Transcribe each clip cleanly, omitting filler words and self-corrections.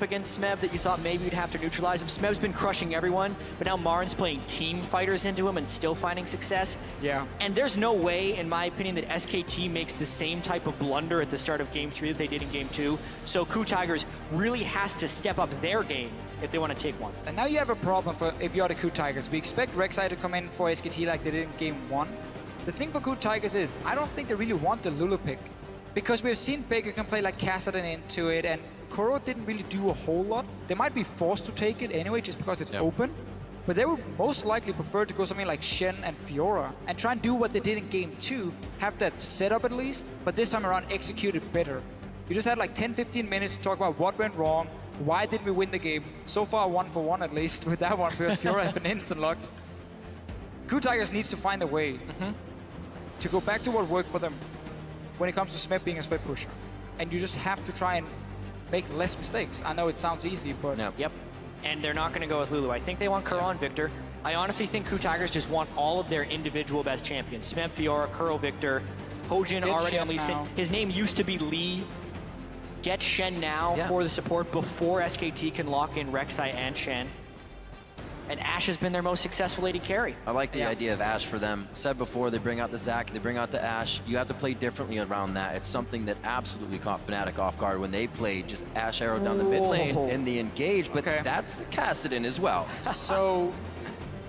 against Smeb that you thought maybe you'd have to neutralize him. Smeb's been crushing everyone, but now MaRin's playing team fighters into him and still finding success. Yeah. And there's no way, in my opinion, that SKT makes the same type of blunder at the start of Game 3 that they did in Game 2. So KOO Tigers really has to step up their game if they want to take one. And now you have a problem for if you're the KOO Tigers. We expect Rek'Sai to come in for SKT like they did in Game 1. The thing for KOO Tigers is, I don't think they really want the Lulu pick. Because we've seen Faker can play like Kassadin into it, and Kuro didn't really do a whole lot. They might be forced to take it anyway just because it's open. But they would most likely prefer to go something like Shen and Fiora and try and do what they did in Game 2, have that setup at least, but this time around execute it better. You just had like 10-15 minutes to talk about what went wrong, why did we win the game. So far 1-for-1 at least with that one, because Fiora has been instant locked. KOO Tigers needs to find a way to go back to what worked for them when it comes to Smeb being a split pusher. And you just have to try and make less mistakes. I know it sounds easy, but... Yep. And they're not going to go with Lulu. I think they want Kuro and Victor. I honestly think KOO Tigers just want all of their individual best champions. Smeb, Fiora, Kuro, Victor, Hojin already on Elise. His name used to be Lee. Get Shen now for the support before SKT can lock in Rek'Sai and Shen. And Ashe has been their most successful AD carry. I like the idea of Ashe for them. Said before, they bring out the Zac, they bring out the Ashe. You have to play differently around that. It's something that absolutely caught Fnatic off guard when they played just Ashe arrow down the mid lane in the engage, but that's Kassadin as well. So,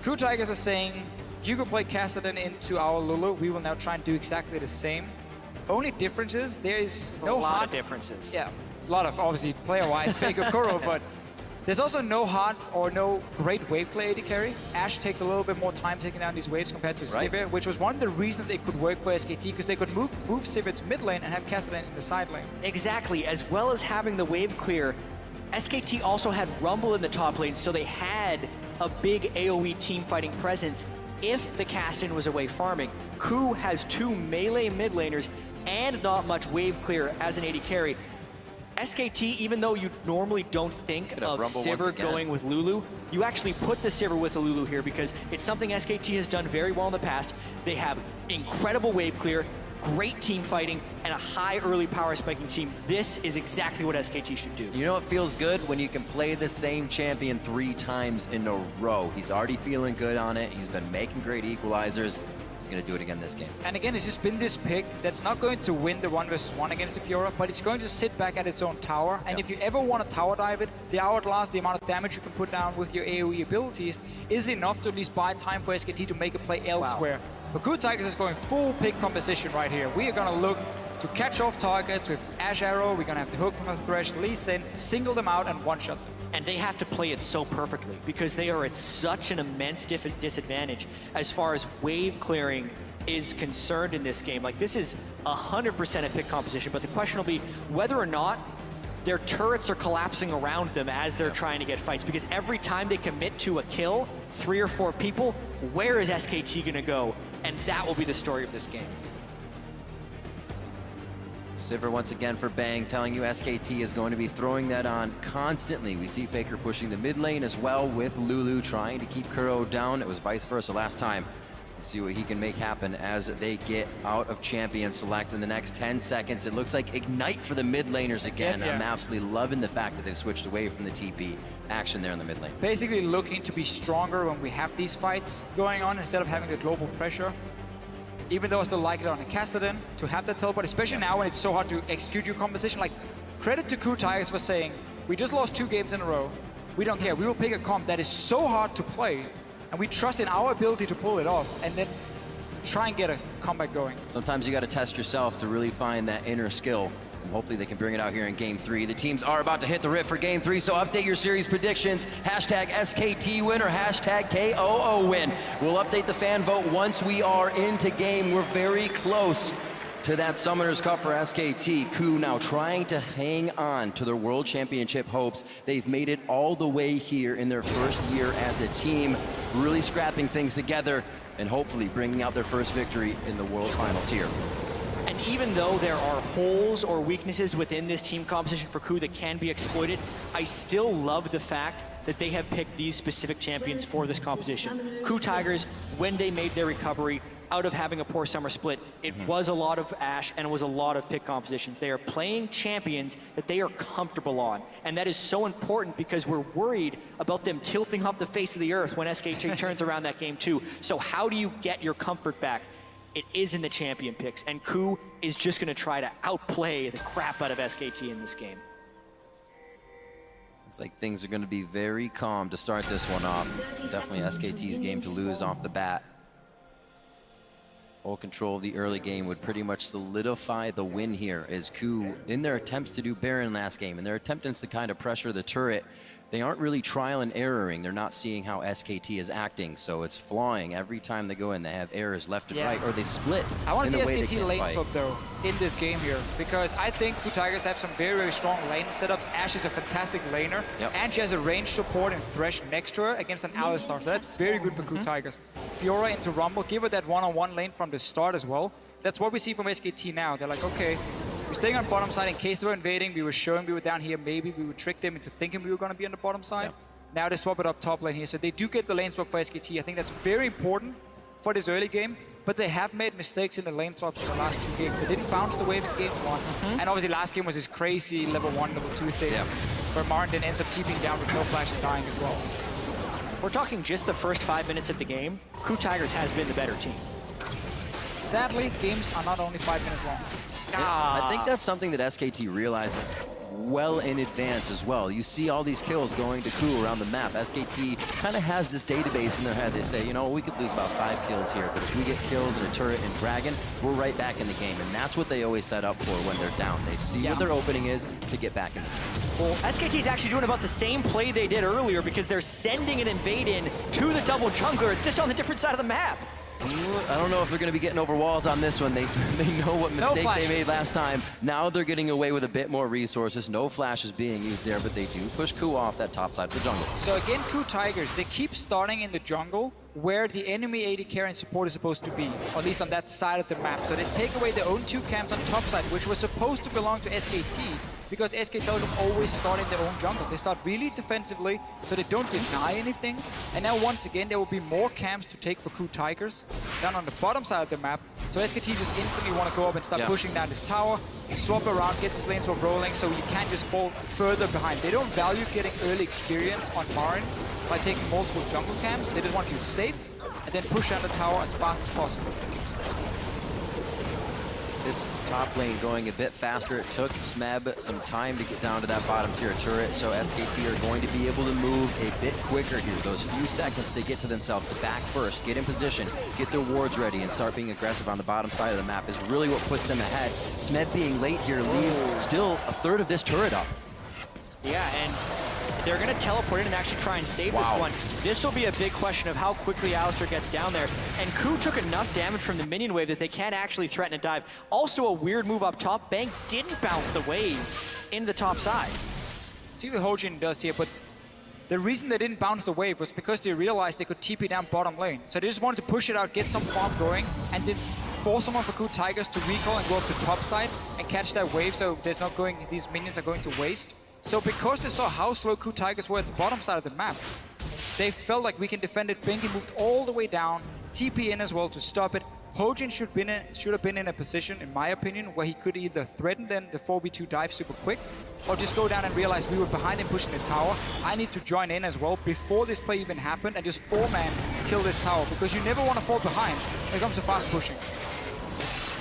KOO Tigers are saying, you can play Kassadin into our Lulu, we will now try and do exactly the same. Only difference is, there is no a lot hard of differences. Yeah, a lot of, obviously, player-wise, Faker Kuro, but there's also no hard or no great wave play AD carry. Ashe takes a little bit more time taking down these waves compared to Sivir, which was one of the reasons it could work for SKT, because they could move Sivir to mid lane and have Kassadin in the side lane. Exactly, as well as having the wave clear, SKT also had Rumble in the top lane, so they had a big AoE team fighting presence if the Kassadin was away farming. KOO has two melee mid laners and not much wave clear as an AD carry. SKT, even though you normally don't think of Sivir going with Lulu, you actually put the Sivir with the Lulu here because it's something SKT has done very well in the past. They have incredible wave clear, great team fighting, and a high early power spiking team. This is exactly what SKT should do. You know it feels good when you can play the same champion 3 times in a row. He's already feeling good on it. He's been making great equalizers. He's going to do it again this game. And again, it's just been this pick that's not going to win the 1v1 against the Fiora, but it's going to sit back at its own tower. And if you ever want to tower dive it, the hourglass, the amount of damage you can put down with your AoE abilities is enough to at least buy time for SKT to make a play elsewhere. But KOO Tigers is going full pick composition right here. We are going to look to catch off targets with Ashe arrow. We're going to have the hook from a Thresh, Elise in, single them out and one-shot them. And they have to play it so perfectly because they are at such an immense disadvantage as far as wave clearing is concerned in this game. Like, this is 100% a pick composition, but the question will be whether or not their turrets are collapsing around them as they're trying to get fights, because every time they commit to a kill, 3 or 4 people, where is SKT gonna go? And that will be the story of this game. Sivir once again for Bang, telling you SKT is going to be throwing that on constantly. We see Faker pushing the mid lane as well with Lulu trying to keep Kuro down. It was vice versa last time. Let's see what he can make happen as they get out of champion select in the next 10 seconds. It looks like Ignite for the mid laners again. I'm absolutely loving the fact that they've switched away from the TP action there in the mid lane. Basically looking to be stronger when we have these fights going on instead of having the global pressure. Even though I still like it on a Kassadin, to have that teleport, especially now when it's so hard to execute your composition. Like, credit to KOO Tigers for saying, we just lost 2 games in a row. We don't care, we will pick a comp that is so hard to play, and we trust in our ability to pull it off, and then try and get a comeback going. Sometimes you got to test yourself to really find that inner skill. And hopefully they can bring it out here in Game 3. The teams are about to hit the rift for Game 3, so update your series predictions. Hashtag SKT win or hashtag KOO win. We'll update the fan vote once we are into game. We're very close to that Summoners Cup for SKT. KOO now trying to hang on to their World Championship hopes. They've made it all the way here in their first year as a team, really scrapping things together and hopefully bringing out their first victory in the World Finals here. And even though there are holes or weaknesses within this team composition for KOO that can be exploited, I still love the fact that they have picked these specific champions for this composition. KOO Tigers, when they made their recovery out of having a poor summer split, it was a lot of Ashe and it was a lot of pick compositions. They are playing champions that they are comfortable on, and that is so important because we're worried about them tilting off the face of the earth when SKT turns around that game too. So how do you get your comfort back? It is in the champion picks, and KOO is just going to try to outplay the crap out of SKT in this game. Looks like things are going to be very calm to start this one off. Definitely SKT's game to lose off the bat. Full control of the early game would pretty much solidify the win here, as KOO, in their attempts to do Baron last game, and their attempts to kind of pressure the turret, they aren't really trial and erroring. They're not seeing how SKT is acting, so it's flawing every time they go in. They have errors left and right, or they split. I want to see SKT lane swap though in this game here, because I think KOO Tigers have some very, very strong lane setups. Ashe is a fantastic laner, and she has a range support and Thresh next to her against an Alistar, so that's very good for KOO Tigers. Fiora into Rumble, give her that one-on-one lane from the start as well. That's what we see from SKT now. They're like, okay, we're staying on bottom side in case they were invading. We were showing we were down here. Maybe we would trick them into thinking we were going to be on the bottom side. Now they swap it up top lane here. So they do get the lane swap for SKT. I think that's very important for this early game. But they have made mistakes in the lane swaps in the last 2 games. They didn't bounce the wave in game 1. And obviously last game was this crazy level 1, level 2 thing. Where MaRin then ends up TPing down with no flash and dying as well. If we're talking just the first 5 minutes of the game, KOO Tigers has been the better team. Sadly, games are not only 5 minutes long. I think that's something that SKT realizes well in advance as well. You see all these kills going to KOO around the map. SKT kind of has this database in their head. They say, you know, we could lose about 5 kills here, but if we get kills in a turret and Dragon, we're right back in the game. And that's what they always set up for when they're down. They see what their opening is to get back in the game. Well, SKT is actually doing about the same play they did earlier because they're sending an invade in to the double jungler. It's just on the different side of the map. I don't know if they're going to be getting over walls on this one. They know what mistake they made last time. Now they're getting away with a bit more resources. No flash is being used there, but they do push KOO off that top side of the jungle. So again, KOO Tigers, they keep starting in the jungle where the enemy AD carry and support is supposed to be, or at least on that side of the map. So they take away their own 2 camps on top side, which was supposed to belong to SKT, because SK Telecom always start in their own jungle. They start really defensively, so they don't deny anything. And now once again, there will be more camps to take for KOO Tigers down on the bottom side of the map. So SKT just instantly want to go up and start pushing down this tower, swap around, get this lane swap rolling, so you can't just fall further behind. They don't value getting early experience on MaRin by taking multiple jungle camps. They just want you safe and then push down the tower as fast as possible. This top lane going a bit faster. It took Smeb some time to get down to that bottom tier turret, so SKT are going to be able to move a bit quicker here. Those few seconds they get to themselves to back first, get in position, get their wards ready, and start being aggressive on the bottom side of the map is really what puts them ahead. Smeb being late here leaves still a third of this turret up. Yeah, and they're going to teleport in and actually try and save this one. This will be a big question of how quickly Alistar gets down there. And KOO took enough damage from the minion wave that they can't actually threaten a dive. Also a weird move up top. Bang didn't bounce the wave into the top side. See what Hojin does here, but the reason they didn't bounce the wave was because they realized they could TP down bottom lane. So they just wanted to push it out, get some farm going, and then force someone for KOO Tigers to recall and go up to top side and catch that wave, so there's not going, these minions are going to waste. So because they saw how slow KOO Tigers were at the bottom side of the map, they felt like we can defend it. Bengi moved all the way down, TP in as well to stop it. Hojin should have been in a position, in my opinion, where he could either threaten then the 4v2 dive super quick, or just go down and realize we were behind him pushing the tower. I need to join in as well before this play even happened and just 4-man kill this tower, because you never want to fall behind when it comes to fast pushing.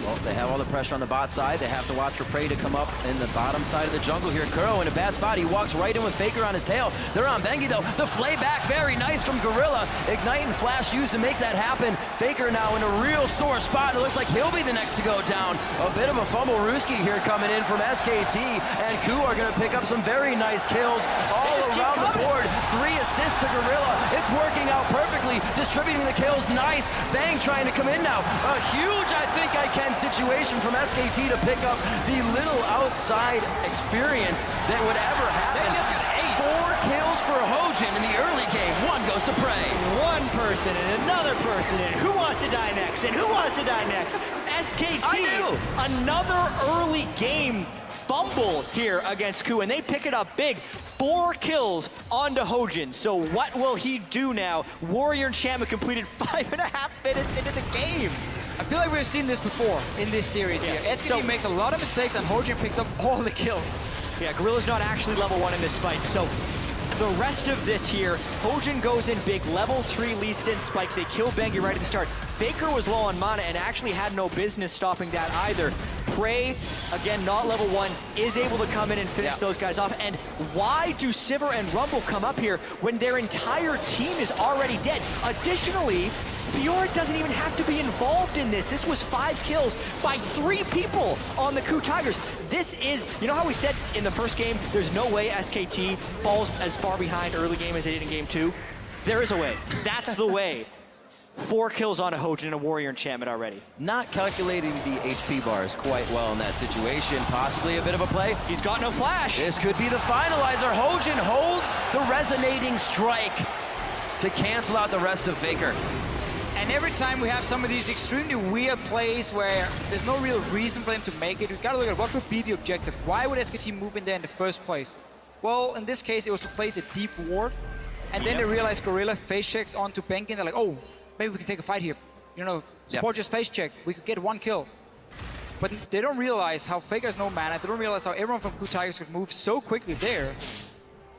Well, they have all the pressure on the bot side. They have to watch for prey to come up in the bottom side of the jungle here. Kuro in a bad spot. He walks right in with Faker on his tail. They're on Bengi though. The flay back, very nice from Gorilla. Ignite and Flash used to make that happen. Faker now in a real sore spot. It looks like he'll be the next to go down. A bit of a fumble Ruski here coming in from SKT. And KOO are going to pick up some very nice kills all around the board. 3 assists to Gorilla. It's working out perfectly. Distributing the kills, nice. Bang trying to come in now. A huge, I think I can situation from SKT to pick up the little outside experience that would ever happen. They just got 4 kills for Hojin in the early game. 1 goes to prey. One person and another person, and who wants to die next? And who wants to die next? SKT, another early game fumble here against KOO, and they pick it up big. 4 kills onto Hojin. So what will he do now? Warrior Enchantment completed 5.5 minutes into the game. I feel like we've seen this before in this series here. SKT makes a lot of mistakes and Hojin picks up all the kills. Yeah, Gorilla's not actually level 1 in this fight, so the rest of this here, Hojin goes in big, level 3 Lee Sin spike. They kill Bengi right at the start. Faker was low on mana and actually had no business stopping that either. Prey, again, not level 1, is able to come in and finish those guys off. And why do Sivir and Rumble come up here when their entire team is already dead? Additionally, Fiora doesn't even have to be involved in this. This was 5 kills by 3 people on the KOO Tigers. This is, you know how we said in the first game, there's no way SKT falls as far behind early game as they did in game 2? There is a way. That's the way. 4 kills on a Hojin and a Warrior Enchantment already. Not calculating the HP bars quite well in that situation. Possibly a bit of a play. He's got no flash. This could be the finalizer. Hojin holds the resonating strike to cancel out the rest of Faker. And every time we have some of these extremely weird plays where there's no real reason for them to make it, we've got to look at what could be the objective. Why would SKT move in there in the first place? Well, in this case, it was to place a deep ward. And then they realized Gorilla face checks onto Bengi, and they're like, oh, maybe we can take a fight here. You know, support just face check. We could get 1 kill. But they don't realize how Faker has no mana. They don't realize how everyone from KOO Tigers could move so quickly there.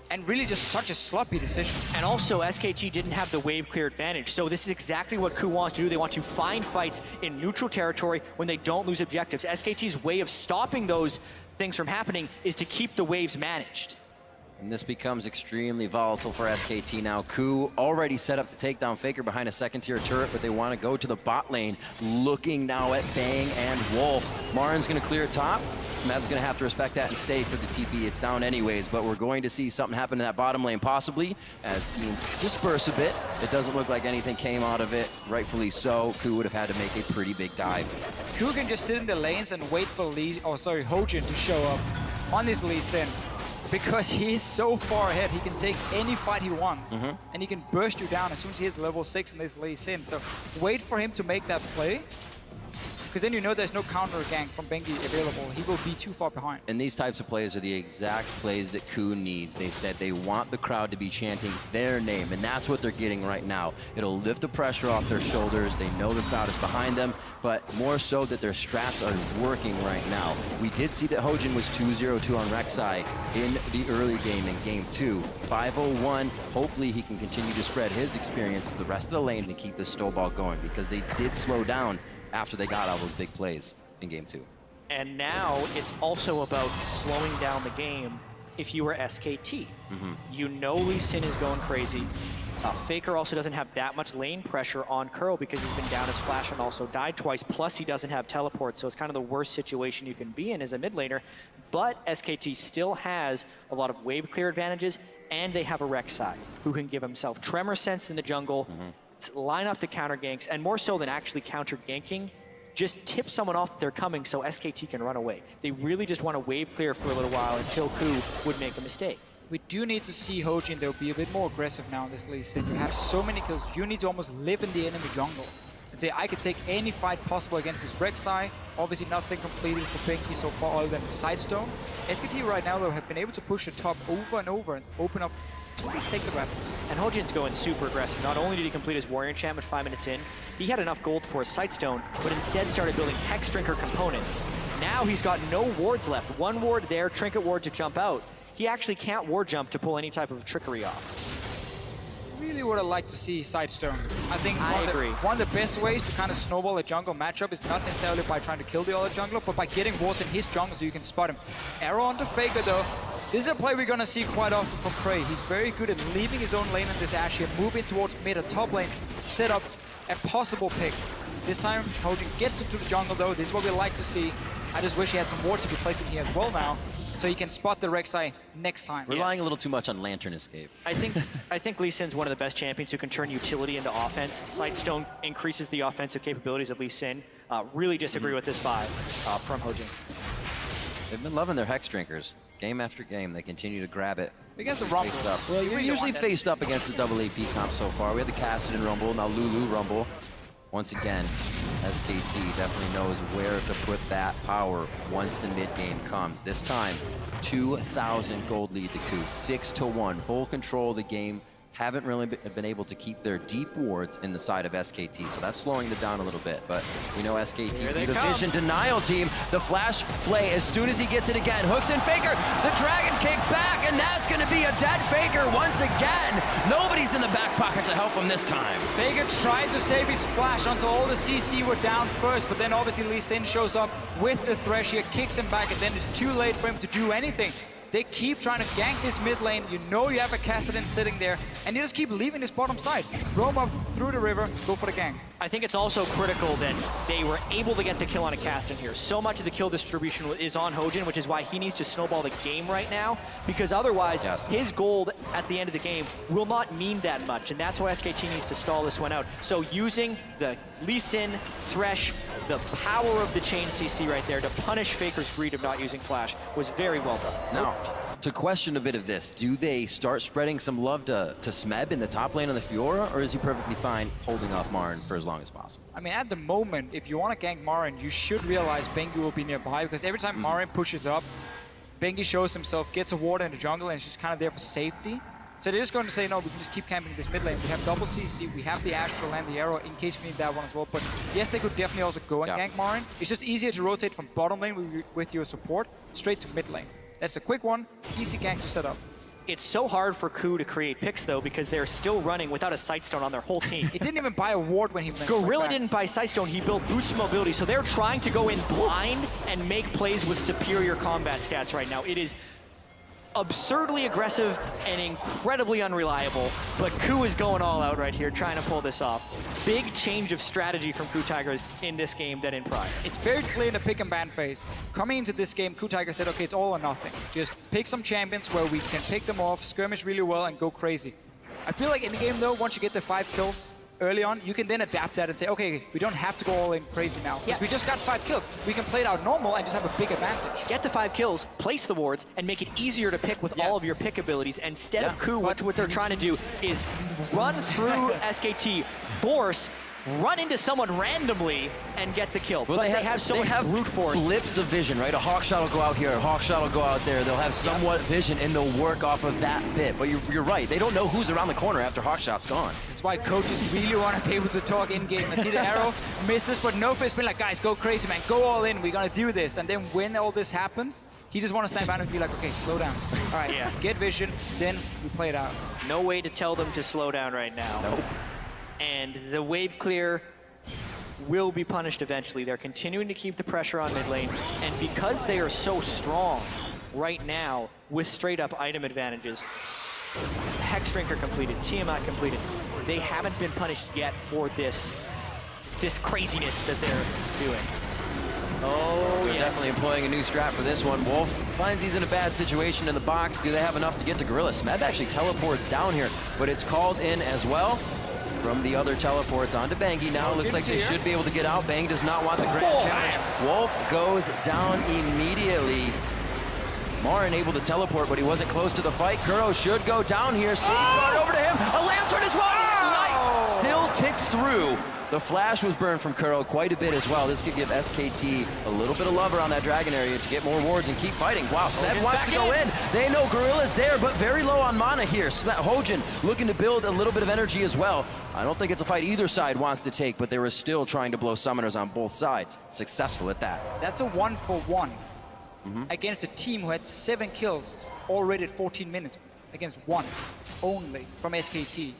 And really just such a sloppy decision. And also, SKT didn't have the wave clear advantage. So this is exactly what KOO wants to do. They want to find fights in neutral territory when they don't lose objectives. SKT's way of stopping those things from happening is to keep the waves managed. And this becomes extremely volatile for SKT now. KOO already set up to take down Faker behind a second-tier turret, but they want to go to the bot lane, looking now at Bang and Wolf. MaRin's going to clear top. Smeb's going to have to respect that and stay for the TP. It's down anyways, but we're going to see something happen in that bottom lane, possibly, as teams disperse a bit. It doesn't look like anything came out of it, rightfully so. KOO would have had to make a pretty big dive. KOO can just sit in the lanes and wait for Hojin to show up on this Lee Sin. Because he's so far ahead, he can take any fight he wants. And he can burst you down as soon as he hits level 6 in this Lee Sin. So wait for him to make that play. Because then you know there's no counter gank from Bengi available. He will be too far behind. And these types of plays are the exact plays that KOO needs. They said they want the crowd to be chanting their name, and that's what they're getting right now. It'll lift the pressure off their shoulders. They know the crowd is behind them, but more so that their strats are working right now. We did see that Hojin was 2-0-2 on Rek'Sai in the early game in game 2. 5-0-1. Hopefully he can continue to spread his experience to the rest of the lanes and keep this snowball going, because they did slow down after they got all those big plays in game 2. And now it's also about slowing down the game if you were SKT. You know Lee Sin is going crazy. Faker also doesn't have that much lane pressure on Kuro because he's been down his flash and also died twice, plus he doesn't have teleport, so it's kind of the worst situation you can be in as a mid laner. But SKT still has a lot of wave clear advantages, and they have a Rek'Sai who can give himself tremor sense in the jungle, line up to counter ganks, and more so than actually counter ganking, just tip someone off that they're coming so SKT can run away. They really just want to wave clear for a little while until KOO would make a mistake. We do need to see Hojin, they'll be a bit more aggressive now in this Lee Sin. You have so many kills, you need to almost live in the enemy jungle and say, I can take any fight possible against this Rek'Sai. Obviously nothing completing for Bengi so far other than the Sidestone. SKT right now though have been able to push the top over and over and open up to just take the Raptors. And Hojin's going super aggressive. Not only did he complete his Warrior Enchantment 5 minutes in, he had enough gold for a Sightstone, but instead started building Hex Drinker components. Now he's got no wards left. 1 ward there, Trinket Ward to jump out. He actually can't ward jump to pull any type of trickery off. Really would have liked to see Sidestone. I think agree. One of the best ways to kind of snowball a jungle matchup is not necessarily by trying to kill the other jungler, but by getting wards in his jungle so you can spot him. Arrow onto Faker though. This is a play we're going to see quite often from Prey. He's very good at leaving his own lane in this Ashe here, moving towards mid or top lane, set up a possible pick. This time Hojin gets into the jungle though. This is what we like to see. I just wish he had some wards to be placed in here as well now, so he can spot the Rek'Sai next time. Relying a little too much on Lantern Escape. I think Lee Sin's one of the best champions who can turn utility into offense. Sightstone increases the offensive capabilities of Lee Sin. Really disagree with this buy from Hojin. They've been loving their Hex Drinkers. Game after game, they continue to grab it. Against the Rumble. Well, you're usually faced up against the double AP comp so far. We had the Kassadin Rumble, now Lulu Rumble. Once again, SKT definitely knows where to put that power once the mid game comes. This time, 2,000 gold lead to KOO, 6-1, full control of the game. Haven't really been able to keep their deep wards in the side of SKT, so that's slowing them down a little bit. But we know SKT be the vision denial team. The flash play, as soon as he gets it again, hooks in Faker, the dragon kick back, and that's going to be a dead Faker once again. Nobody's in the back pocket to help him this time. Faker tried to save his flash until all the CC were down first, but then obviously Elise shows up with the Thresh here, kicks him back, and then it's too late for him to do anything. They keep trying to gank this mid lane. You know you have a Kassadin sitting there, and you just keep leaving this bottom side. Roam up through the river, go for the gank. I think it's also critical that they were able to get the kill on a Kassadin here. So much of the kill distribution is on Hojin, which is why he needs to snowball the game right now, because otherwise his gold at the end of the game will not mean that much, and that's why SKT needs to stall this one out. So using the Lee Sin, Thresh, the power of the chain CC right there to punish Faker's greed of not using flash was very well done. Now, to question a bit of this, do they start spreading some love to Smeb in the top lane on the Fiora, or is he perfectly fine holding off MaRin for as long as possible? I mean, at the moment, if you want to gank MaRin, you should realize Bengi will be nearby, because every time MaRin pushes up, Bengi shows himself, gets a ward in the jungle, and she's kind of there for safety. So they're just going to say, no, we can just keep camping this mid lane. We have double CC, we have the Ashe to land the arrow in case we need that one as well. But yes, they could definitely also go and gank MaRin. It's just easier to rotate from bottom lane with your support straight to mid lane. That's a quick one, easy gank to set up. It's so hard for KOO to create picks, though, because they're still running without a Sightstone on their whole team. It didn't even buy a ward when he went Gorilla didn't buy Sightstone, he built Boost of Mobility, so they're trying to go in blind and make plays with superior combat stats right now. It is absurdly aggressive and incredibly unreliable, but KOO is going all out right here, trying to pull this off. Big change of strategy from KOO Tigers in this game than in prior. It's very clear in the pick and ban phase. Coming into this game, KOO Tigers said, okay, it's all or nothing. Just pick some champions where we can pick them off, skirmish really well, and go crazy. I feel like in the game though, once you get the 5 kills early on, you can then adapt that and say, okay, we don't have to go all in crazy now. Because we just got 5 kills. We can play it out normal and just have a big advantage. Get the 5 kills, place the wards, and make it easier to pick with all of your pick abilities. Instead of KOO, what they're trying to do is run through SKT, force, run into someone randomly, and get the kill. Well, but they have so much brute force. Blips of vision, right? A hawk shot will go out here, a hawk shot will go out there. They'll have somewhat vision, and they'll work off of that bit. But you're right. They don't know who's around the corner after hawk shot's gone. That's why coaches really want to be able to talk in-game and see the arrow misses, but Nofa's been like, guys, go crazy, man. Go all in. We're going to do this. And then when all this happens, he just wants to stand back and be like, okay, slow down. All right, get vision, then we play it out. No way to tell them to slow down right now. Nope. And the wave clear will be punished eventually. They're continuing to keep the pressure on mid lane, and because they are so strong right now with straight up item advantages, Hex Drinker completed, Tiamat completed, they haven't been punished yet for this craziness that they're doing. Oh, They're definitely employing a new strat for this one. Wolf finds he's in a bad situation in the box. Do they have enough to get to Gorilla? Smeb actually teleports down here, but it's called in as well. From the other teleports onto Bengi now. Looks like they should be able to get out. Bang does not want the grand challenge. Wolf goes down immediately. MaRin able to teleport, but he wasn't close to the fight. Kuro should go down here. Brought over to him. A lantern as well. Light still ticks through. The flash was burned from Kuro quite a bit as well. This could give SKT a little bit of love around that dragon area to get more wards and keep fighting. Wow, Smeb wants to go in. They know Gorilla's there, but very low on mana here. Hojin looking to build a little bit of energy as well. I don't think it's a fight either side wants to take, but they were still trying to blow summoners on both sides. Successful at that. That's a 1-for-1 against a team who had 7 kills already at 14 minutes against 1 only from SKT.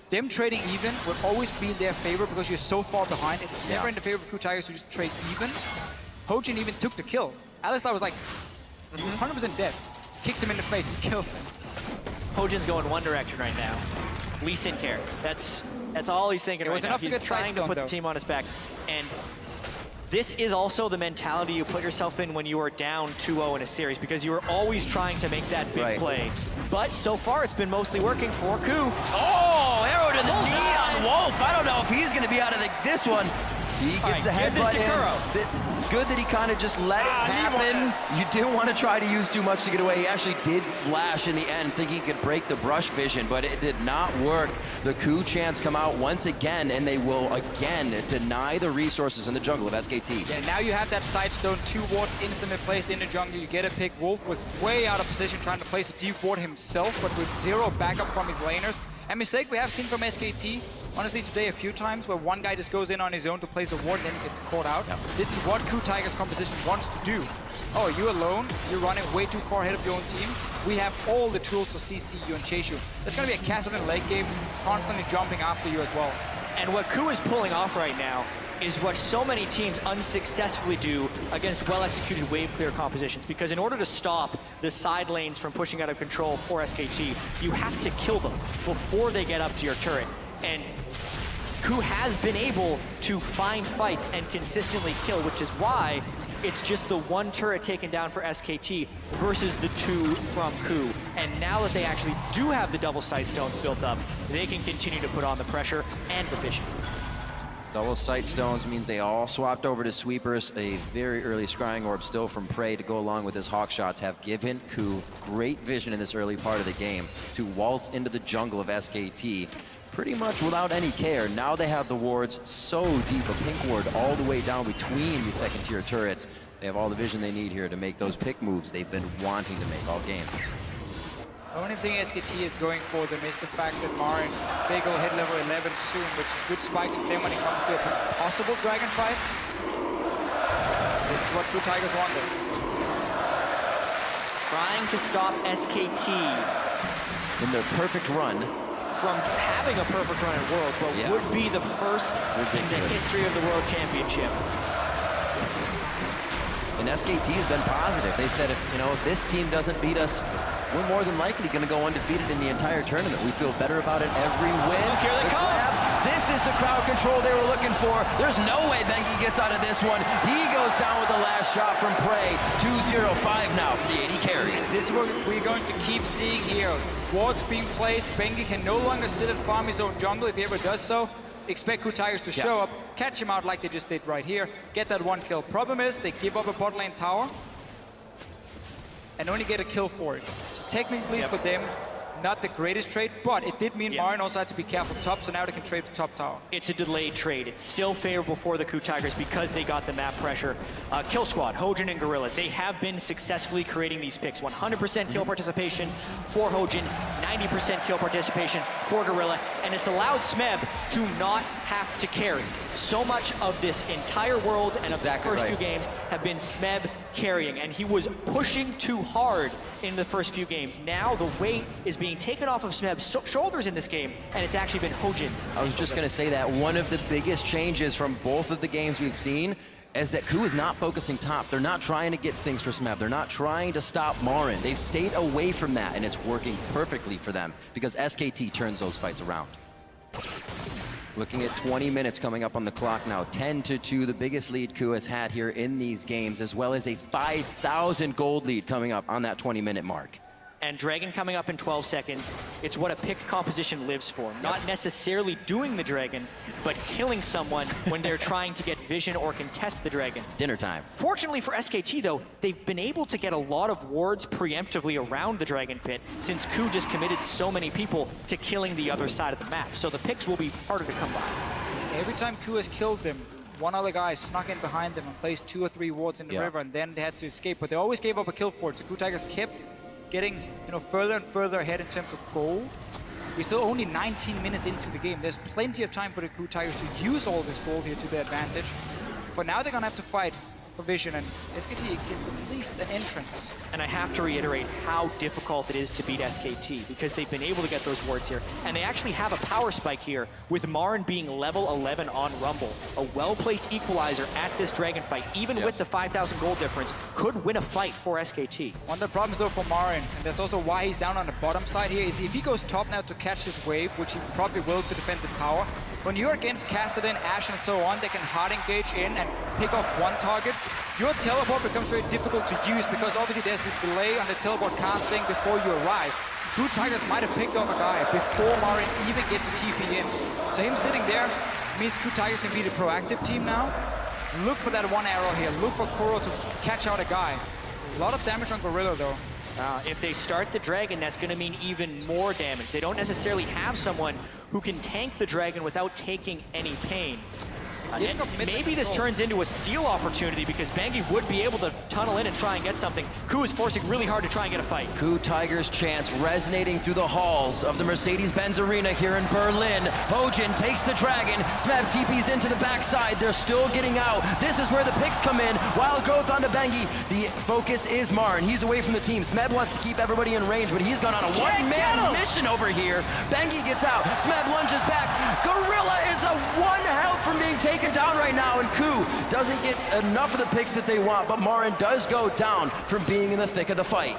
Them trading even would always be in their favor because you're so far behind. It's never in the favor of KOO Tigers to just trade even. Hojin even took the kill. Alistar was like 100% dead. Kicks him in the face and kills him. Hojin's going one direction right now. Lee Sin care. That's all he's thinking right now. He's trying to put the team on his back. And this is also the mentality you put yourself in when you are down 2-0 in a series, because you are always trying to make that big play. But so far, it's been mostly working for KOO. Oh, arrow to the knee on Wolf. I don't know if he's going to be out of this one. He gets the headbutt in. It's good that he kind of just let it happen. You didn't want to try to use too much to get away. He actually did flash in the end, thinking he could break the brush vision, but it did not work. The KOO champs come out once again, and they will again deny the resources in the jungle of SKT. Yeah, now you have that side stone, 2 wards instantly placed in the jungle. You get a pick. Wolf was way out of position trying to place a deep ward himself, but with 0 backup from his laners. A mistake we have seen from SKT, honestly, today a few times, where one guy just goes in on his own to place a ward and then gets caught out. Yep. This is what KOO Tigers composition wants to do. Oh, you alone, you're running way too far ahead of your own team. We have all the tools to CC you and chase you. There's going to be a Kassadin late game, constantly jumping after you as well. And what KOO is pulling off right now is what so many teams unsuccessfully do against well-executed wave clear compositions, because in order to stop the side lanes from pushing out of control for SKT, you have to kill them before they get up to your turret. And KOO has been able to find fights and consistently kill, which is why it's just the 1 turret taken down for SKT versus the 2 from KOO. And now that they actually do have the double sight stones built up, they can continue to put on the pressure and the vision. Double sight stones means they all swapped over to sweepers. A very early scrying orb still from Prey to go along with his hawk shots have given KOO great vision in this early part of the game to waltz into the jungle of SKT pretty much without any care. Now they have the wards so deep, a pink ward all the way down between the second tier turrets. They have all the vision they need here to make those pick moves they've been wanting to make all game. The only thing SKT is going for them is the fact that MaRin, they go hit level 11 soon, which is good spikes for them when it comes to a possible dragon fight. This is what KOO Tigers want though. Trying to stop SKT In their perfect run. from having a perfect run at Worlds, what would be the first in the history of the World Championship. And SKT has been positive. They said, if this team doesn't beat us, we're more than likely going to go undefeated in the entire tournament. We feel better about it every win. Look, here they come. This is the crowd control they were looking for. There's no way Bengi gets out of this one. He goes down with the last shot from Prey. 2-0-5 now for the AD carry. This is what we're going to keep seeing here. Wards being placed. Bengi can no longer sit and farm his own jungle if he ever does so. Expect KOO Tigers to show up, catch him out like they just did right here, get that 1 kill. Problem is, they give up a bot lane tower and only get a kill for it. So technically for them, not the greatest trade, but it did mean MaRin also had to be careful top, so now they can trade for top tower. It's a delayed trade. It's still favorable for the KOO Tigers because they got the map pressure. Kill Squad, Hojin and Gorilla, they have been successfully creating these picks. 100% kill participation for Hojin, 90% kill participation for Gorilla, and it's allowed Smeb to not have to carry. So much of this entire world and of the first 2 games have been Smeb carrying, and he was pushing too hard in the first few games. Now the weight is being taken off of Smeb's shoulders in this game, and it's actually been Hojin. I was just going to say that one of the biggest changes from both of the games we've seen is that KOO is not focusing top. They're not trying to get things for Smeb. They're not trying to stop MaRin. They've stayed away from that, and it's working perfectly for them because SKT turns those fights around. Looking at 20 minutes coming up on the clock now. 10-2, the biggest lead KOO has had here in these games, as well as a 5,000 gold lead coming up on that 20-minute mark. And Dragon coming up in 12 seconds. It's what a pick composition lives for. Not necessarily doing the Dragon, but killing someone when they're trying to get vision or contest the Dragon. It's dinner time. Fortunately for SKT though, they've been able to get a lot of wards preemptively around the Dragon Pit since KOO just committed so many people to killing the other side of the map. So the picks will be harder to come by. Every time KOO has killed them, one other guy snuck in behind them and placed 2 or 3 wards in the river, and then they had to escape. But they always gave up a kill for it. So KOO Tigers kept getting further and further ahead in terms of gold. We're still only 19 minutes into the game. There's plenty of time for the KOO Tigers to use all this gold here to their advantage. For now, they're gonna have to fight for vision, and SKT gets at least an entrance. And I have to reiterate how difficult it is to beat SKT because they've been able to get those wards here. And they actually have a power spike here with MaRin being level 11 on Rumble. A well-placed equalizer at this Dragon fight, even with the 5,000 gold difference, could win a fight for SKT. One of the problems though for MaRin, and that's also why he's down on the bottom side here, is if he goes top now to catch this wave, which he probably will to defend the tower, when you're against Kassadin, Ashe and so on, they can hard engage in and pick off one target. Your teleport becomes very difficult to use because obviously there's the delay on the teleport casting before you arrive. KOO Tigers might have picked up a guy before MaRin even gets to TP in. So him sitting there means KOO Tigers can be the proactive team now. Look for that one arrow here. Look for Kuro to catch out a guy. A lot of damage on Gorilla though. If they start the Dragon, that's going to mean even more damage. They don't necessarily have someone who can tank the Dragon without taking any pain. And maybe this turns into a steal opportunity because Bengi would be able to tunnel in and try and get something. KOO is forcing really hard to try and get a fight. KOO Tigers chants resonating through the halls of the Mercedes-Benz Arena here in Berlin. Hojin takes the Dragon. Smeb TP's into the backside. They're still getting out. This is where the picks come in. Wild growth onto Bengi. The focus is MaRin. He's away from the team. Smeb wants to keep everybody in range, but he's gone on a one-man mission over here. Bengi gets out. Smeb lunges back. Gorilla is a one health from being taken down right now, and KOO doesn't get enough of the picks that they want, but MaRin does go down from being in the thick of the fight.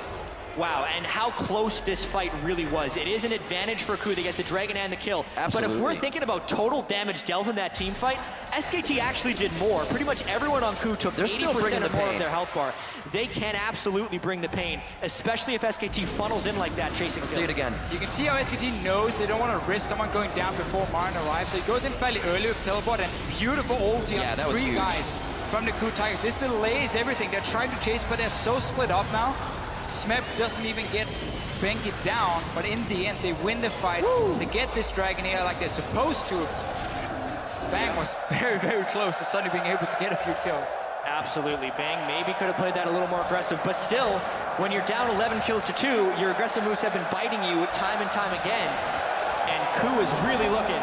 Wow, and how close this fight really was. It is an advantage for KOO to get the Dragon and the kill. Absolutely. But if we're thinking about total damage dealt in that team fight, SKT actually did more. Pretty much everyone on KOO took 80% or more of their health bar. They can absolutely bring the pain, especially if SKT funnels in like that, chasing kills. See it again. You can see how SKT knows they don't want to risk someone going down before MaRin arrives, so he goes in fairly early with teleport and beautiful ulti on that was 3 huge. guys from the KOO Tigers. This delays everything. They're trying to chase, but they're so split up now. Smeb doesn't even get Bengi down, but in the end, they win the fight. They get this Dragon here like they're supposed to. Bang was very, very close to suddenly being able to get a few kills. Absolutely. Bang maybe could have played that a little more aggressive, but still, when you're down 11 kills to 2, your aggressive moves have been biting you time and time again, and KOO is really looking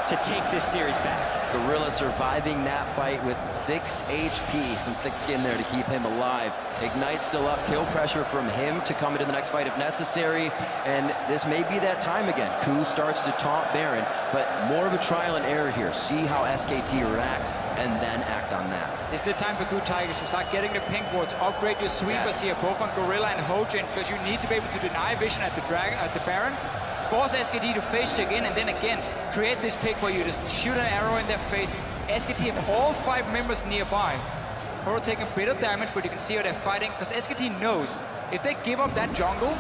to take this series back. Gorilla surviving that fight with 6 HP, some thick skin there to keep him alive. Ignite still up, kill pressure from him to come into the next fight if necessary, and this may be that time again. KOO starts to taunt MaRin, but more of a trial and error here. See how SKT reacts, and then act on that. It's the time for KOO Tigers to start getting the pink wards, upgrade your sweepers here, both on Gorilla and Hojin, because you need to be able to deny vision at the Dragon, at the Baron, force SKT to face check in, and then again, create this pick where you just shoot an arrow in their face. SKT have all 5 members nearby. Kuro taking a bit of damage, but you can see how they're fighting, because SKT knows if they give up that jungle,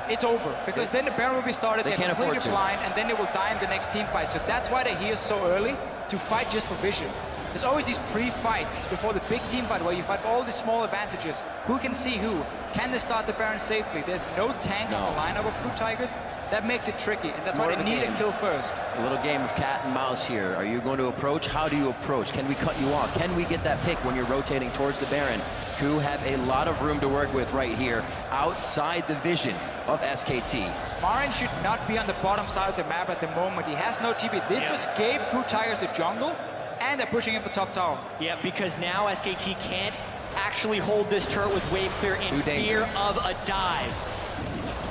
it's over. Because then the Baron will be started, they're completely blind, and then they will die in the next team fight. So that's why they're here so early, to fight just for vision. There's always these pre-fights before the big team fight where you fight all the small advantages. Who can see who? Can they start the Baron safely? There's no tank on the lineup of KOO Tigers. That makes it tricky, and that's why they need a kill first. A little game of cat and mouse here. Are you going to approach? How do you approach? Can we cut you off? Can we get that pick when you're rotating towards the Baron? KOO have a lot of room to work with right here, outside the vision of SKT. MaRin should not be on the bottom side of the map at the moment. He has no TP. This just gave KOO Tigers the jungle, and they're pushing him for top tower. Yeah, because now SKT can't actually hold this turret with wave clear in fear of a dive.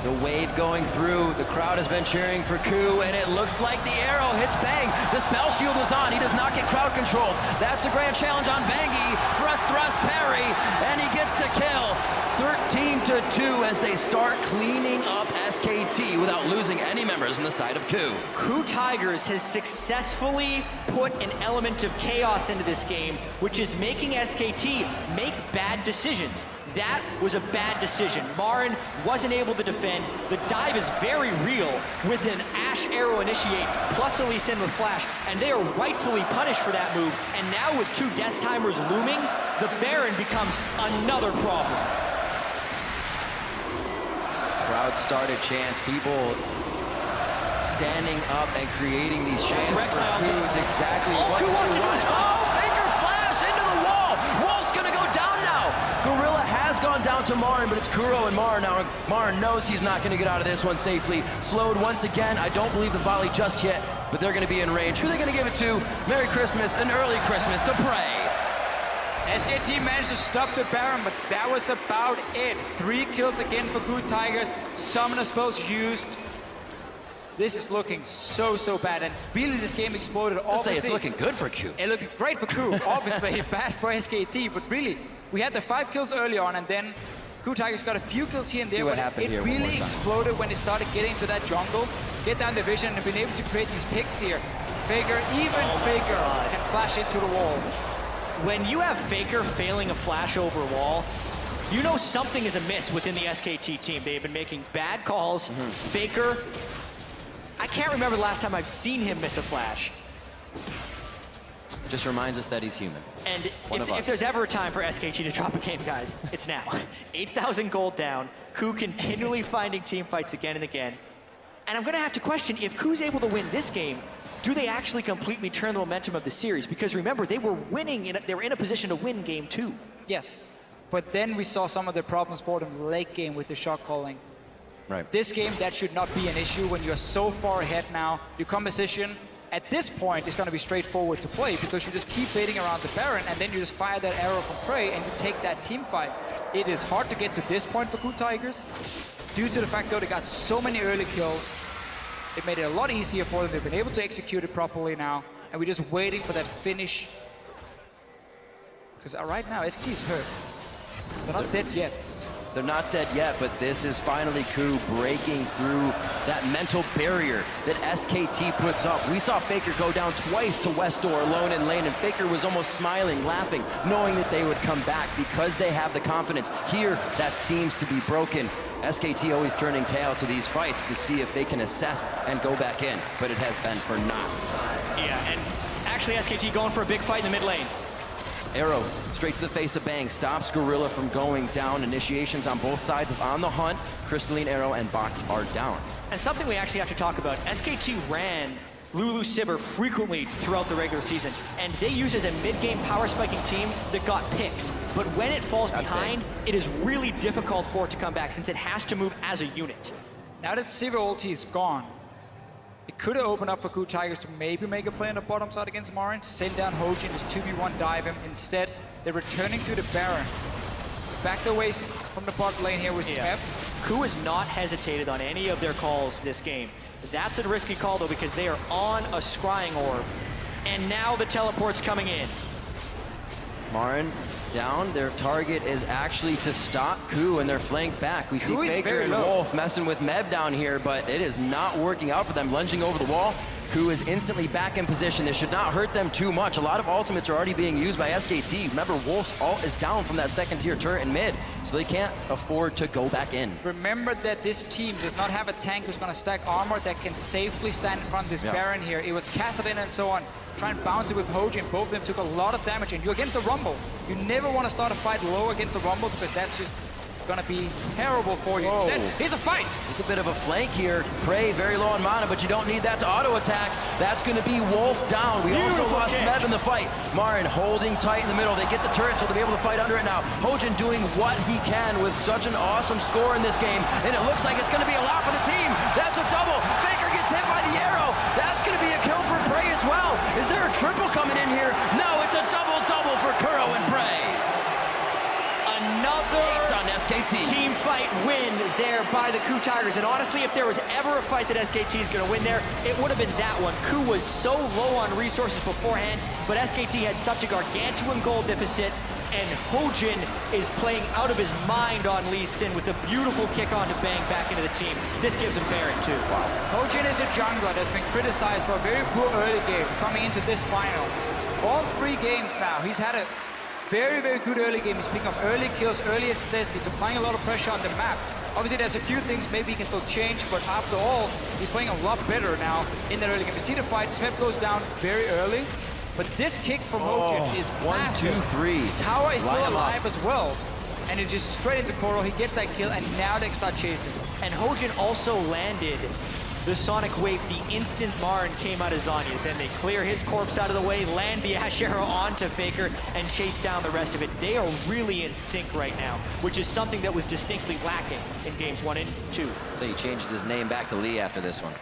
The wave going through, the crowd has been cheering for KOO, and it looks like the arrow hits Bang. The spell shield was on, he does not get crowd controlled. That's the grand challenge on Bengi. Thrust, parry, and he gets the kill. 13-2 as they start cleaning up SKT without losing any members on the side of KOO. KOO Tigers has successfully put an element of chaos into this game, which is making SKT make bad decisions. That was a bad decision. MaRin wasn't able to defend. The dive is very real with an Ashe arrow initiate plus Elise in with flash, and they are rightfully punished for that move. And now with 2 death timers looming, the Baron becomes another problem. Crowd started chants, people standing up and creating these chants for KOO. It's exactly what KOO wants to do. Faker flash into the wall. Wall's gonna go down now. Gorilla has gone down to MaRin, but it's Kuro and MaRin now. MaRin knows he's not gonna get out of this one safely. Slowed once again. I don't believe the volley just yet, but they're gonna be in range. Who are they gonna give it to? Merry Christmas, an early Christmas to Prey. SKT managed to stop the Baron, but that was about it. 3 kills again for KOO Tigers. Summoner spells used. This is looking so bad, and really this game exploded. I'd say it's looking good for KOO. It looked great for KOO, obviously bad for SKT, but really, we had the 5 kills early on, and then KOO Tigers got a few kills here and there, but it really exploded when they started getting to that jungle, get down the vision, and been able to create these picks here. Faker, even Faker, can flash into the wall. When you have Faker failing a flash over wall, you know something is amiss within the SKT team. They've been making bad calls. Faker, I can't remember the last time I've seen him miss a flash. Just reminds us that he's human. And One of us. if there's ever a time for SKT to drop a game, guys, it's now. 8,000 gold down. KOO continually finding team fights again and again. And I'm going to have to question, if KOO's able to win this game, do they actually completely turn the momentum of the series? Because remember, they were winning, they were in a position to win game 2. Yes, but then we saw some of the problems for them late game with the shot calling. Right. This game, that should not be an issue when you're so far ahead now. Your composition at this point is going to be straightforward to play because you just keep baiting around the Baron and then you just fire that arrow from Prey and you take that team fight. It is hard to get to this point for KOO Tigers due to the fact though they got so many early kills. It made it a lot easier for them. They've been able to execute it properly now and we're just waiting for that finish. Because right now SKT is hurt. They're not dead yet. They're not dead yet, but this is finally KOO breaking through that mental barrier that SKT puts up. We saw Faker go down twice to West Door alone in lane, and Faker was almost smiling, laughing, knowing that they would come back because they have the confidence. Here, that seems to be broken. SKT always turning tail to these fights to see if they can assess and go back in, but it has been for naught. Yeah, and actually SKT going for a big fight in the mid lane. Arrow straight to the face of Bang, stops Gorilla from going down. Initiations on both sides of On the Hunt. Crystalline Arrow and Box are down. And something we actually have to talk about, SKT ran Lulu Sivir frequently throughout the regular season, and they use as a mid-game power spiking team that got picks. But when it falls behind, it is really difficult for it to come back since it has to move as a unit. Now that Sivir ulti is gone, it could have opened up for KOO Tigers to maybe make a play on the bottom side against MaRin, send down Hojin, just 2v1 dive him. Instead, they're returning to the Baron. Back the ways from the bot lane here with Smeb. KOO has not hesitated on any of their calls this game. That's a risky call though because they are on a scrying orb. And now the teleport's coming in. MaRin down. Their target is actually to stop KOO and their flank back. We see Faker and Wolf messing with Meb down here, but it is not working out for them. Lunging over the wall. KOO is instantly back in position. This should not hurt them too much. A lot of ultimates are already being used by SKT. Remember, Wolf's ult is down from that second tier turret in mid, so they can't afford to go back in. Remember that this team does not have a tank who's going to stack armor that can safely stand in front of this Baron here. It was Kassadin and so on. Try and bounce it with Hojin. Both of them took a lot of damage, and you're against the Rumble. You never want to start a fight low against the Rumble because that's just gonna be terrible for you. Then, here's a fight. It's a bit of a flank here. Prey very low on mana, but you don't need that to auto attack. That's gonna be Wolf down. We also lost Smeb in the fight. MaRin holding tight in the middle. They get the turret, so they'll be able to fight under it now. Hojin doing what he can with such an awesome score in this game, and it looks like it's gonna be a lot for the team. That's a double. Faker gets hit by the arrow. That's gonna be a kill for Prey as well. Is there a triple coming in here? No, it's a double-double for Kuro and Prey. Another ace on SKT. Team fight win there by the KOO Tigers. And honestly, if there was ever a fight that SKT is going to win there, it would have been that one. KOO was so low on resources beforehand, but SKT had such a gargantuan gold deficit, and Hojin is playing out of his mind on Lee Sin with a beautiful kick on to Bang back into the team. This gives him Baron too. Wow. Hojin is a jungler that's been criticized for a very poor early game coming into this final. All 3 games now, he's had a very, very good early game. He's picking up early kills, early assists. He's applying a lot of pressure on the map. Obviously, there's a few things maybe he can still change, but after all, he's playing a lot better now in the early game. You see the fight, Smeb goes down very early, but this kick from Hojin is massive. 1, 2, 3. Tower is still alive as well. And it's just straight into Kuro. He gets that kill, and now they can start chasing. And Hojin also landed the Sonic Wave the instant MaRin came out of Zhonya's. Then they clear his corpse out of the way, land the Ashe arrow onto Faker, and chase down the rest of it. They are really in sync right now, which is something that was distinctly lacking in games 1 and 2. So he changes his name back to Lee after this one.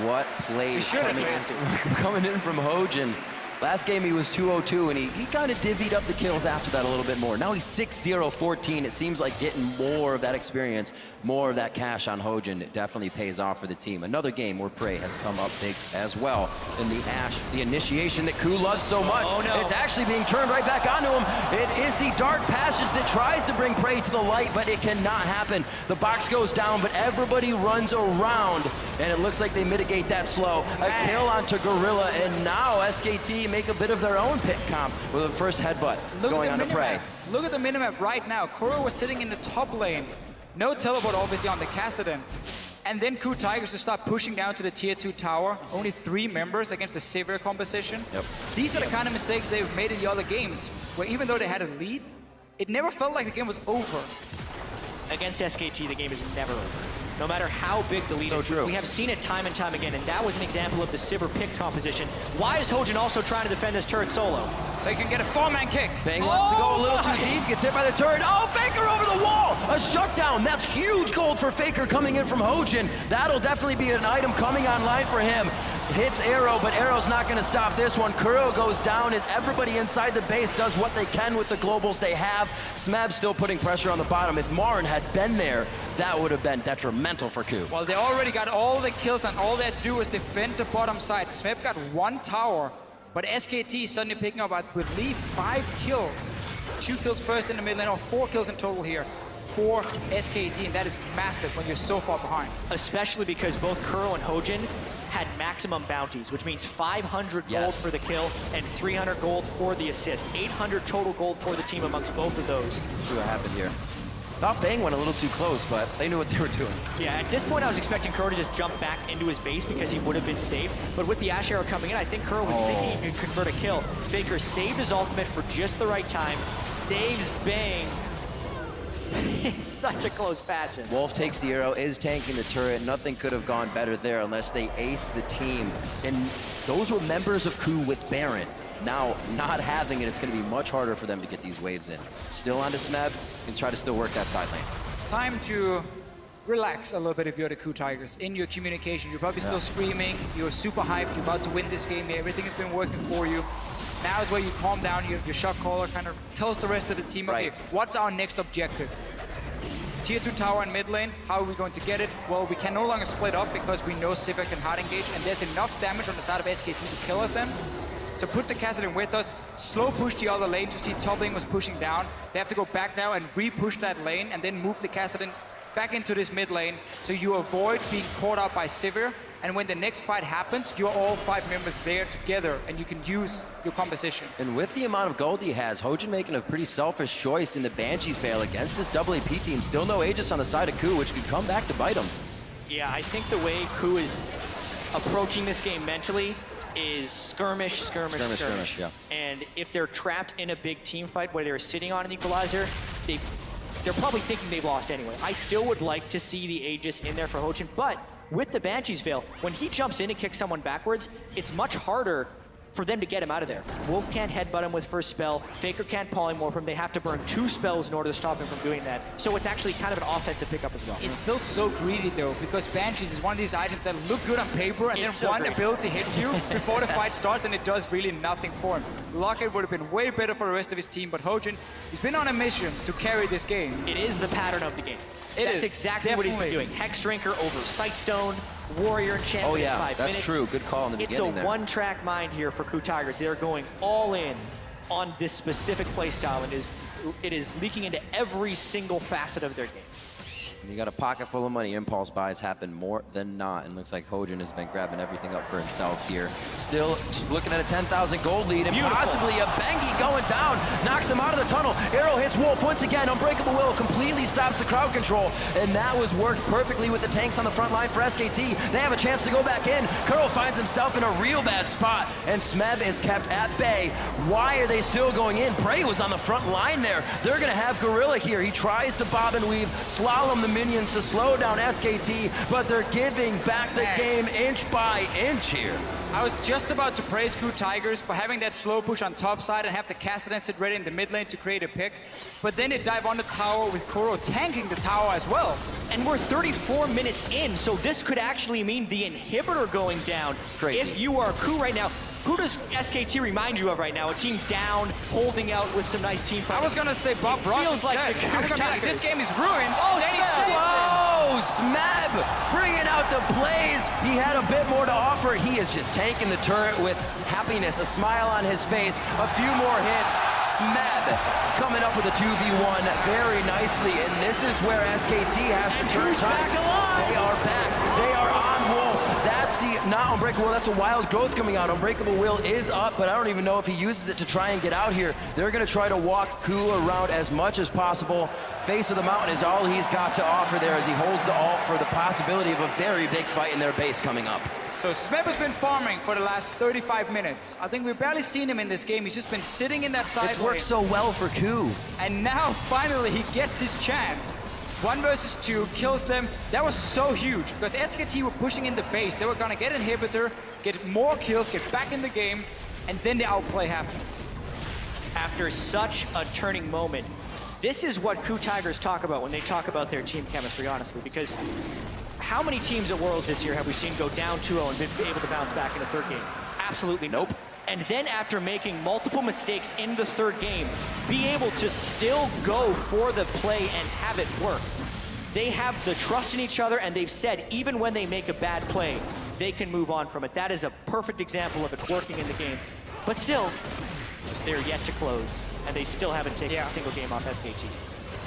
What plays coming in from Hojin. Last game he was 2-0-2, and he kind of divvied up the kills after that a little bit more. Now he's 6-0-14. It seems like getting more of that experience, more of that cash on Hojin. It definitely pays off for the team. Another game where Prey has come up big as well in the Ashe, the initiation that KOO loves so much. Oh, no. It's actually being turned right back onto him. It is the Dark Passage that tries to bring Prey to the light, but it cannot happen. The box goes down, but everybody runs around and it looks like they mitigate that slow. A kill onto Gorilla, and now SKT make a bit of their own pick comp with a first headbutt going on to Prey. Look at the minimap right now. Kuro was sitting in the top lane. No teleport, obviously, on the Kassadin. And then KOO Tigers to start pushing down to the tier 2 tower. Only 3 members against the Sivir composition. Yep. These are the kind of mistakes they've made in the other games, where even though they had a lead, it never felt like the game was over. Against SKT, the game is never over. No matter how big the lead is. True. We have seen it time and time again, and that was an example of the Sivir pick composition. Why is Hojin also trying to defend this turret solo? So you can get a 4-man kick. Bang wants to go a little too deep, gets hit by the turret. Oh, Faker over the wall! A shutdown! That's huge gold for Faker coming in from Hojin. That'll definitely be an item coming online for him. Hits Arrow, but Arrow's not going to stop this one. Kuro goes down as everybody inside the base does what they can with the globals they have. Smeb still putting pressure on the bottom. If MaRin had been there, that would have been detrimental for KOO. Well, they already got all the kills, and all they had to do was defend the bottom side. Smeb got 1 tower, but SKT is suddenly picking up, I believe, 5 kills. 2 kills first in the mid lane, or 4 kills in total here for SKT, and that is massive when you're so far behind. Especially because both Kuro and Hojin had maximum bounties, which means 500 gold for the kill and 300 gold for the assist. 800 total gold for the team amongst both of those. Let's see what happened here. Thought Bang went a little too close, but they knew what they were doing. Yeah, at this point I was expecting Kuro to just jump back into his base because he would have been safe. But with the Ashe arrow coming in, I think Kuro was thinking he could convert a kill. Faker saved his ultimate for just the right time, saves Bang in such a close fashion. Wolf takes the arrow, is tanking the turret. Nothing could have gone better there unless they ace the team. And those were members of KOO with Baron. Now, not having it, it's going to be much harder for them to get these waves in. Still onto Smeb, and try to still work that side lane. It's time to relax a little bit if you're the KOO Tigers. In your communication, you're probably still screaming, you're super hyped, you're about to win this game, everything has been working for you. Now is where you calm down, your shot caller kind of tells the rest of the team, okay, what's our next objective? Tier 2 tower and mid lane, how are we going to get it? Well, we can no longer split up because we know Sivir can hard engage, and there's enough damage on the side of SKT to kill us then. So put the Kassadin with us, slow push the other lane. You see top lane was pushing down. They have to go back now and re-push that lane and then move the Kassadin back into this mid lane so you avoid being caught out by Sivir. And when the next fight happens, you're all 5 members there together and you can use your composition. And with the amount of gold he has, Hojin making a pretty selfish choice in the Banshees veil against this double AP team. Still no Aegis on the side of KOO, which could come back to bite him. Yeah, I think the way KOO is approaching this game mentally is skirmish. Yeah. And if they're trapped in a big team fight where they're sitting on an equalizer, they're probably thinking they've lost anyway. I still would like to see the Aegis in there for Hojin, but with the Banshee's Veil, when he jumps in and kicks someone backwards, it's much harder for them to get him out of there. Wolf can't headbutt him with first spell. Faker can't polymorph him. They have to burn 2 spells in order to stop him from doing that. So it's actually kind of an offensive pickup as well. It's still so greedy though, because Banshees is one of these items that look good on paper and it's then so one great. ability hit you before the fight starts and it does really nothing for him. Lockett would have been way better for the rest of his team, but Hojin, he's been on a mission to carry this game. It is the pattern of the game. That's exactly what he's been doing. Hexdrinker over Sightstone, Warrior enchantment. Oh yeah, 5 that's minutes. true. Good call in the beginning It's a there. one-track mind here for KOO Tigers. They're going all in on this specific playstyle, and it is leaking into every single facet of their game. And you got a pocket full of money. Impulse buys happen more than not, and looks like Hojin has been grabbing everything up for himself here. Still looking at a 10,000 gold lead, and possibly a Bengi going down. Knocks him out of the tunnel. Arrow hits Wolf once again. Unbreakable Will completely stops the crowd control, and that was worked perfectly with the tanks on the front line for SKT. They have a chance to go back in. Kuro finds himself in a real bad spot, and Smeb is kept at bay. Why are they still going in? Prey was on the front line there. They're going to have Gorilla here. He tries to bob and weave, slalom the minions to slow down SKT, but they're giving back the game inch by inch here. I was just about to praise KOO Tigers for having that slow push on top side and have the Kassadin sit ready in the mid lane to create a pick, but then they dive on the tower with Kuro tanking the tower as well. And we're 34 minutes in, so this could actually mean the inhibitor going down. Crazy. If you are KOO right now, who does SKT remind you of right now? A team down, holding out with some nice team fighting. I was gonna say Bob Ross feels like instead. the I'm gonna be like, Tigers. this game is ruined. Oh, Then he Smeb! saves it. Oh, Smeb bringing out the blaze. He had a bit more to offer. He is just tanking the turret with happiness, a smile on his face, a few more hits. Smeb coming up with a 2v1 very nicely, and this is where SKT has to turn KOO's back alive. They are back. They are on Wolf. not Unbreakable Will. That's a wild growth coming out. Unbreakable Will is up, but I don't even know if he uses it to try and get out here. They're gonna try to walk KOO around as much as possible. Face of the mountain is all he's got to offer there as he holds the ult for the possibility of a very big fight in their base coming up. So Smeb has been farming for the last 35 minutes. I think we've barely seen him in this game. He's just been sitting in that side It's worked so well for KOO. And now finally he gets his chance. 1 versus 2, kills them. That was so huge because SKT were pushing in the base. They were gonna get inhibitor, get more kills, get back in the game, and then the outplay happens. After such a turning moment, this is what KOO Tigers talk about when they talk about their team chemistry, honestly, because how many teams at Worlds this year have we seen go down 2-0 and been able to bounce back in the third game? Absolutely nope. And then after making multiple mistakes in the third game, be able to still go for the play and have it work. They have the trust in each other, and they've said even when they make a bad play, they can move on from it. That is a perfect example of it working in the game. But still, they're yet to close, and they still haven't taken a single game off SKT.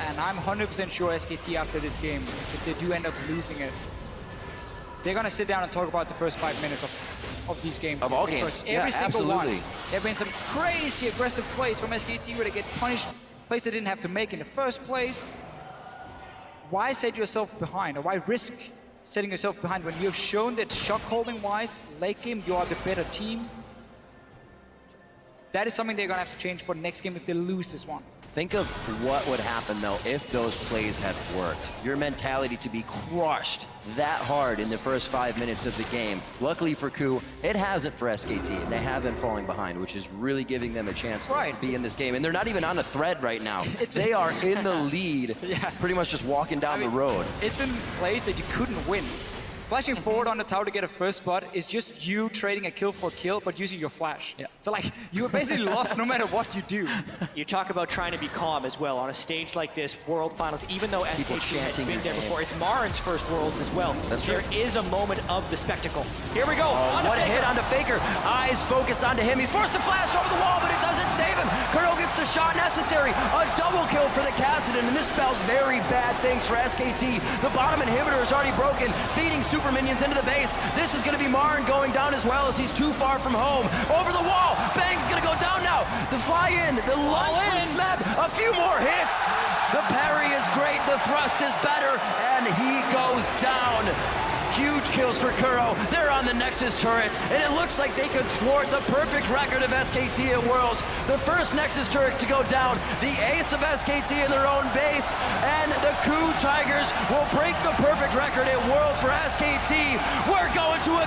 And I'm 100% sure SKT after this game, if they do end up losing it, they're gonna sit down and talk about the first 5 minutes of these games. Of all games, every single absolutely. one. There have been some crazy aggressive plays from SKT where they get punished, plays they didn't have to make in the first place. Why set yourself behind, or why risk setting yourself behind when you have shown that shock holding wise, late game, you are the better team? That is something they're gonna have to change for the next game if they lose this one. Think of what would happen, though, if those plays had worked. Your mentality to be crushed that hard in the first 5 minutes of the game. Luckily for KOO, it hasn't for SKT, and they have been falling behind, which is really giving them a chance to be in this game. And they're not even on a thread right now. They are in the lead, pretty much just walking down the road. It's been plays that you couldn't win. Flashing forward on the tower to get a first spot is just you trading a kill for kill, but using your flash. So like, you're basically lost no matter what you do. You talk about trying to be calm as well on a stage like this, World Finals, even though SKT has been there before. It's MaRin's first Worlds as well. There is a moment of the spectacle. Here we go. What a hit on the Faker. Eyes focused onto him. He's forced to flash over the wall, but it doesn't save him. Kuro gets the shot necessary. A double kill for the Kassadin, and this spells very bad things for SKT. The bottom inhibitor is already broken, feeding super minions into the base. This is going to be MaRin going down as well as he's too far from home. Over the wall. Bang's going to go down now. The fly in. The lunge from Smeb. A few more hits. The parry is great. The thrust is better. And he goes down. Huge kills for Kuro. They're on the Nexus turret, and it looks like they could thwart the perfect record of SKT at Worlds. The first Nexus turret to go down, the ace of SKT in their own base, and the KOO Tigers will break the perfect record at Worlds for SKT. We're going to a